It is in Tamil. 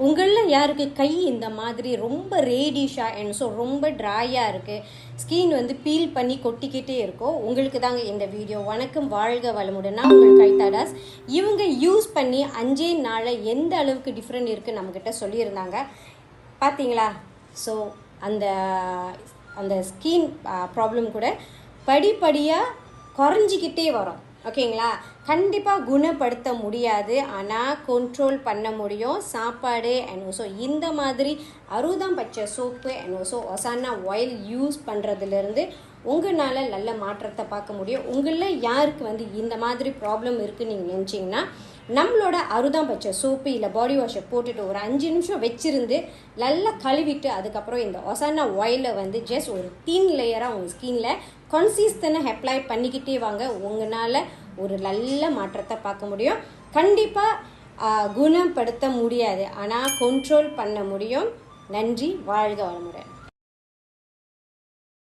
உங்களில் யாருக்கு கை இந்த மாதிரி ரொம்ப ரேடிஷாக அண்ட் ஸோ ரொம்ப ட்ராயாக இருக்குது, ஸ்கின் வந்து பீல் பண்ணி கொட்டிக்கிட்டே இருக்கும், உங்களுக்கு தாங்க இந்த வீடியோ. வணக்கம், வாழ்க வளமுடன். நான் உங்கள் கைத்தாடாஸ். இவங்க யூஸ் பண்ணி 5 நாளில் எந்த அளவுக்கு டிஃப்ரெண்ட் இருக்குன்னு நம்மக்கிட்ட சொல்லியிருந்தாங்க. பார்த்தீங்களா? ஸோ அந்த அந்த ஸ்கின் ப்ராப்ளம் கூட படிப்படியாக குறைஞ்சிக்கிட்டே வரும். ஓகேங்களா? கண்டிப்பாக குணப்படுத்த முடியாது, ஆனால் கண்ட்ரோல் பண்ண முடியும். சாப்பாடு அண்ட் ஓசோ இந்த மாதிரி அறுபதாம் பச்சை சோப்பு அண்ட் ஓசோ ஒசானா ஆயில் யூஸ் பண்ணுறதுலேருந்து உங்களால் நல்ல மாற்றத்தை பார்க்க முடியும். உங்களில் யாருக்கு வந்து இந்த மாதிரி ப்ராப்ளம் இருக்குதுன்னு நீங்கள் நினச்சிங்கன்னா, நம்மளோட அறுபதாம் பச்சை சோப்பு இல்லை பாடி வாஷை போட்டுட்டு ஒரு 5 நிமிஷம் வச்சுருந்து நல்லா கழுவிட்டு அதுக்கப்புறம் இந்த ஒசானா ஆயிலை வந்து ஜஸ்ட் ஒரு தின் லேயராக உங்கள் ஸ்கின்னில் கன்சிஸ்டன்டாக அப்ளை பண்ணிக்கிட்டே வாங்க. உங்களால் ஒரு நல்ல மாற்றத்தை பார்க்க முடியும். கண்டிப்பாக குணப்படுத்த முடியாது, ஆனால் கண்ட்ரோல் பண்ண முடியும். நன்றி, வாழ்க வளமுடன்.